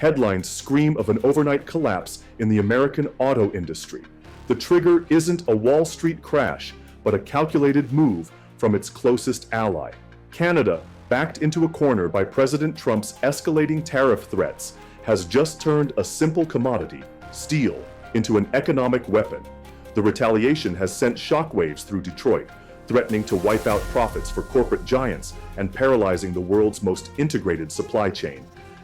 Headlines scream of an overnight collapse in the American auto industry. The trigger isn't a Wall Street crash, but a calculated move from its closest ally. Canada, backed into a corner by President Trump's escalating tariff threats, has just turned a simple commodity, steel, into an economic weapon. The retaliation has sent shockwaves through Detroit, threatening to wipe out profits for corporate giants and paralyzing the world's most integrated supply chain.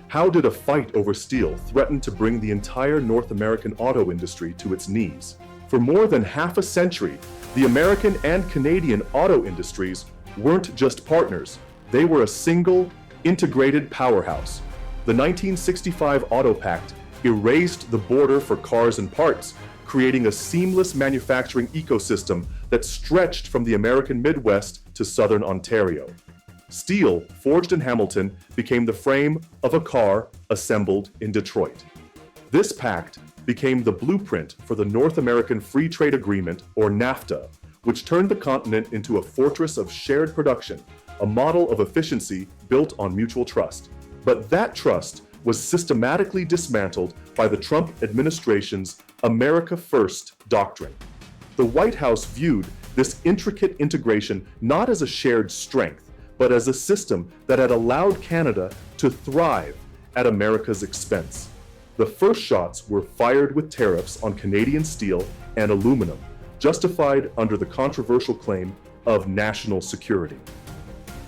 How did a fight over steel threaten to bring the entire North American auto industry to its knees? For more than half a century, the American and Canadian auto industries weren't just partners, they were a single, integrated powerhouse. The 1965 Auto Pact erased the border for cars and parts, creating a seamless manufacturing ecosystem that stretched from the American Midwest to southern Ontario. Steel, forged in Hamilton, became the frame of a car assembled in Detroit. This pact became the blueprint for the North American Free Trade Agreement, or NAFTA, which turned the continent into a fortress of shared production, a model of efficiency built on mutual trust. But that trust was systematically dismantled by the Trump administration's America First doctrine. The White House viewed this intricate integration not as a shared strength, but as a system that had allowed Canada to thrive at America's expense. The first shots were fired with tariffs on Canadian steel and aluminum, justified under the controversial claim of national security.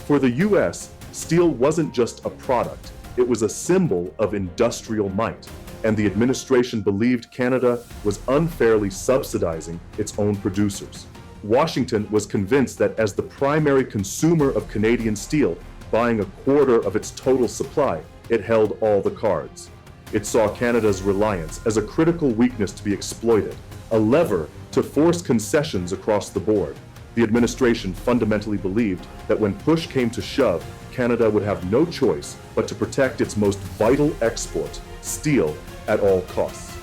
For the US, steel wasn't just a product, it was a symbol of industrial might, and the administration believed Canada was unfairly subsidizing its own producers. Washington was convinced that as the primary consumer of Canadian steel, buying a quarter of its total supply, it held all the cards. It saw Canada's reliance as a critical weakness to be exploited, a lever to force concessions across the board. The administration fundamentally believed that when push came to shove, Canada would have no choice but to protect its most vital export, steel, at all costs.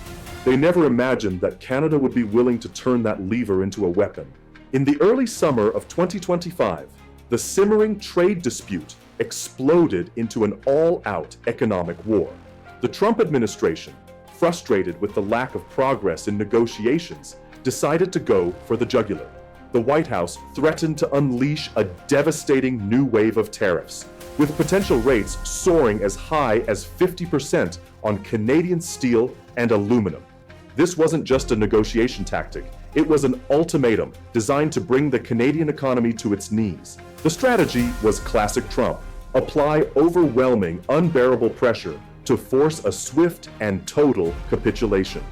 They never imagined that Canada would be willing to turn that lever into a weapon. In the early summer of 2025, the simmering trade dispute exploded into an all-out economic war. The Trump administration, frustrated with the lack of progress in negotiations, decided to go for the jugular. The White House threatened to unleash a devastating new wave of tariffs, with potential rates soaring as high as 50% on Canadian steel and aluminum. This wasn't just a negotiation tactic, it was an ultimatum designed to bring the Canadian economy to its knees. The strategy was classic Trump: apply overwhelming, unbearable pressure to force a swift and total capitulation.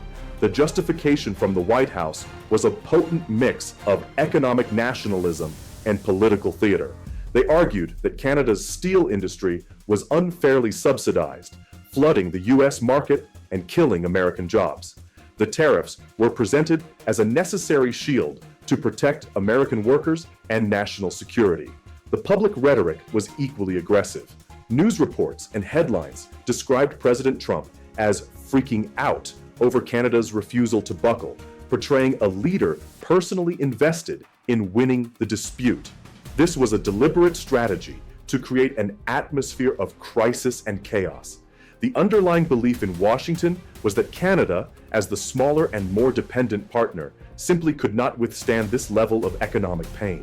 The justification from the White House was a potent mix of economic nationalism and political theater. They argued that Canada's steel industry was unfairly subsidized, flooding the US market and killing American jobs. The tariffs were presented as a necessary shield to protect American workers and national security. The public rhetoric was equally aggressive. News reports and headlines described President Trump as freaking out over Canada's refusal to buckle, portraying a leader personally invested in winning the dispute. This was a deliberate strategy to create an atmosphere of crisis and chaos. The underlying belief in Washington was that Canada, as the smaller and more dependent partner, simply could not withstand this level of economic pain.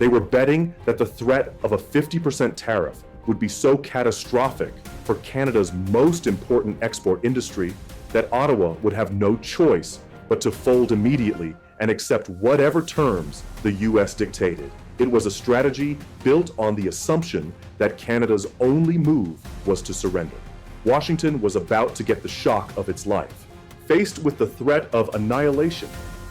They were betting that the threat of a 50% tariff would be so catastrophic for Canada's most important export industry that Ottawa would have no choice but to fold immediately and accept whatever terms the US dictated. It was a strategy built on the assumption that Canada's only move was to surrender. Washington was about to get the shock of its life. Faced with the threat of annihilation,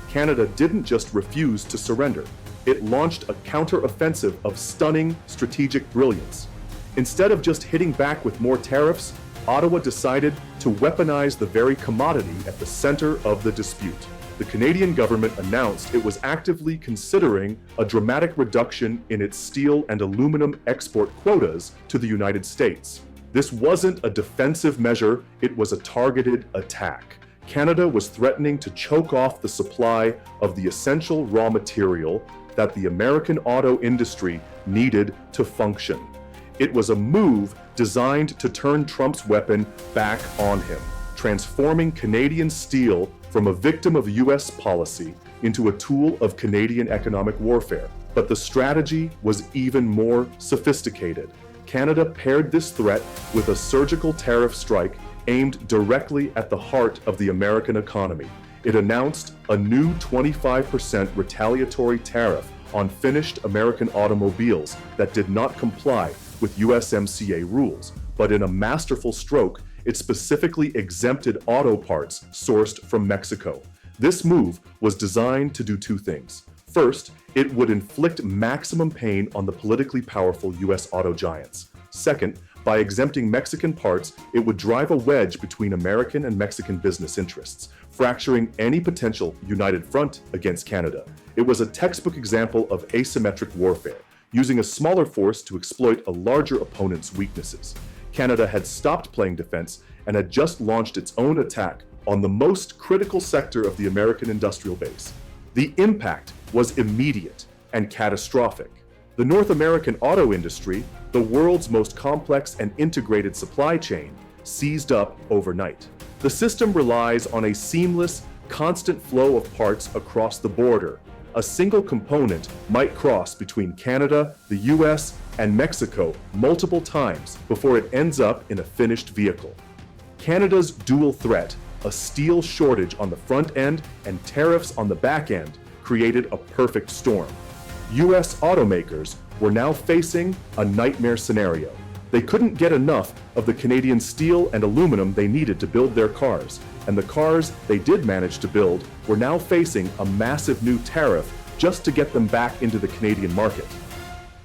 Canada didn't just refuse to surrender. It launched a counter-offensive of stunning strategic brilliance. Instead of just hitting back with more tariffs, Ottawa decided to weaponize the very commodity at the center of the dispute. The Canadian government announced it was actively considering a dramatic reduction in its steel and aluminum export quotas to the United States. This wasn't a defensive measure, it was a targeted attack. Canada was threatening to choke off the supply of the essential raw material that the American auto industry needed to function. It was a move designed to turn Trump's weapon back on him, transforming Canadian steel from a victim of US policy into a tool of Canadian economic warfare. But the strategy was even more sophisticated. Canada paired this threat with a surgical tariff strike aimed directly at the heart of the American economy. It announced a new 25% retaliatory tariff on finished American automobiles that did not comply with USMCA rules. But in a masterful stroke, it specifically exempted auto parts sourced from Mexico. This move was designed to do two things. First, it would inflict maximum pain on the politically powerful US auto giants. Second, by exempting Mexican parts, it would drive a wedge between American and Mexican business interests, fracturing any potential united front against Canada. It was a textbook example of asymmetric warfare, using a smaller force to exploit a larger opponent's weaknesses. Canada had stopped playing defense and had just launched its own attack on the most critical sector of the American industrial base. The impact was immediate and catastrophic. The North American auto industry, the world's most complex and integrated supply chain, seized up overnight. The system relies on a seamless, constant flow of parts across the border. A single component might cross between Canada, the US, and Mexico multiple times before it ends up in a finished vehicle. Canada's dual threat, a steel shortage on the front end and tariffs on the back end, created a perfect storm. US automakers were now facing a nightmare scenario. They couldn't get enough of the Canadian steel and aluminum they needed to build their cars, and the cars they did manage to build were now facing a massive new tariff just to get them back into the Canadian market.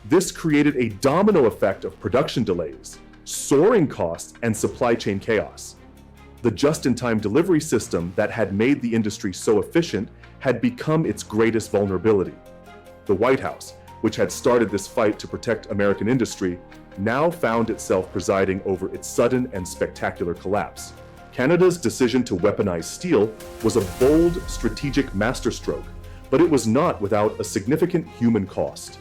This created a domino effect of production delays, soaring costs, and supply chain chaos. The just-in-time delivery system that had made the industry so efficient had become its greatest vulnerability. The White House, which had started this fight to protect American industry, now found itself presiding over its sudden and spectacular collapse. Canada's decision to weaponize steel was a bold strategic masterstroke, but it was not without a significant human cost.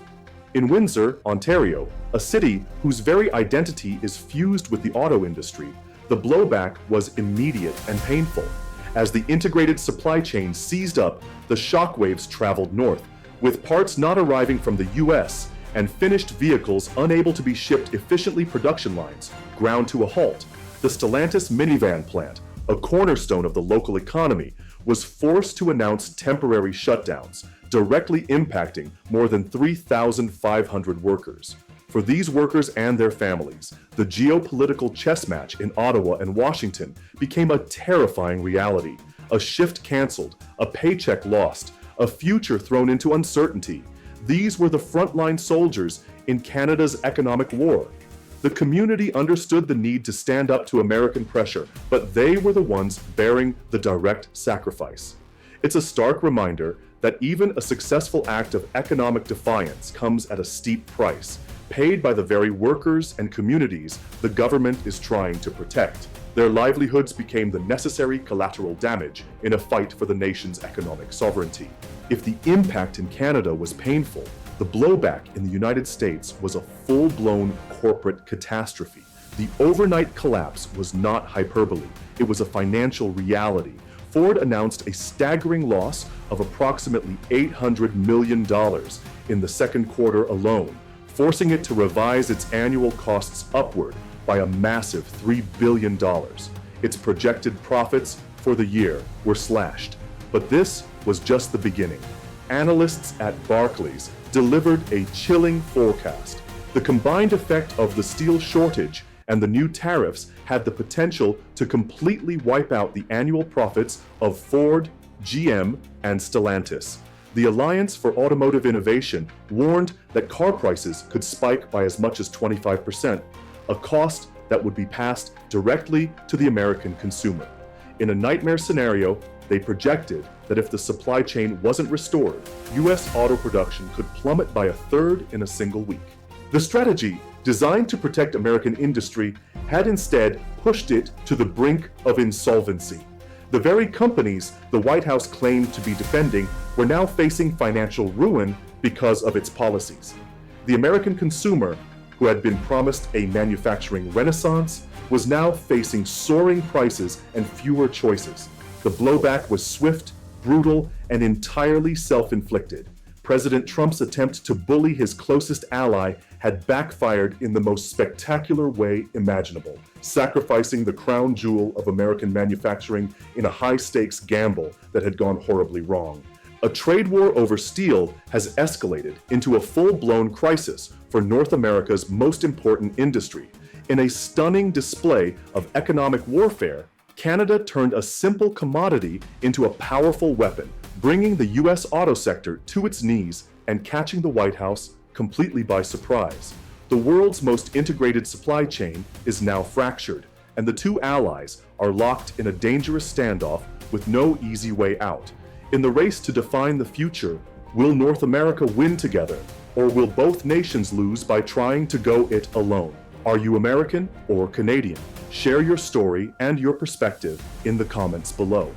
In Windsor, Ontario, a city whose very identity is fused with the auto industry, the blowback was immediate and painful. As the integrated supply chain seized up, the shockwaves traveled north, with parts not arriving from the US and finished vehicles unable to be shipped efficiently. Production lines ground to a halt. The Stellantis minivan plant, a cornerstone of the local economy, was forced to announce temporary shutdowns, directly impacting more than 3,500 workers. For these workers and their families, the geopolitical chess match in Ottawa and Washington became a terrifying reality. A shift canceled, a paycheck lost, a future thrown into uncertainty. These were the frontline soldiers in Canada's economic war. The community understood the need to stand up to American pressure, but they were the ones bearing the direct sacrifice. It's a stark reminder that even a successful act of economic defiance comes at a steep price, paid by the very workers and communities the government is trying to protect. Their livelihoods became the necessary collateral damage in a fight for the nation's economic sovereignty. If the impact in Canada was painful, the blowback in the United States was a full-blown corporate catastrophe. The overnight collapse was not hyperbole, it was a financial reality. Ford announced a staggering loss of approximately $800 million in the second quarter alone, forcing it to revise its annual costs upward by a massive $3 billion. Its projected profits for the year were slashed. But this was just the beginning. Analysts at Barclays delivered a chilling forecast. The combined effect of the steel shortage and the new tariffs had the potential to completely wipe out the annual profits of Ford, GM, and Stellantis. The Alliance for Automotive Innovation warned that car prices could spike by as much as 25%, a cost that would be passed directly to the American consumer. In a nightmare scenario, they projected that if the supply chain wasn't restored, US auto production could plummet by a third in a single week. The strategy, designed to protect American industry, had instead pushed it to the brink of insolvency. The very companies the White House claimed to be defending were now facing financial ruin because of its policies. The American consumer, who had been promised a manufacturing renaissance, was now facing soaring prices and fewer choices. The blowback was swift, brutal, and entirely self-inflicted. President Trump's attempt to bully his closest ally had backfired in the most spectacular way imaginable, sacrificing the crown jewel of American manufacturing in a high-stakes gamble that had gone horribly wrong. A trade war over steel has escalated into a full-blown crisis for North America's most important industry. In a stunning display of economic warfare, Canada turned a simple commodity into a powerful weapon, bringing the U.S. auto sector to its knees and catching the White House completely by surprise. The world's most integrated supply chain is now fractured, and the two allies are locked in a dangerous standoff with no easy way out. In the race to define the future, will North America win together, or will both nations lose by trying to go it alone? Are you American or Canadian? Share your story and your perspective in the comments below.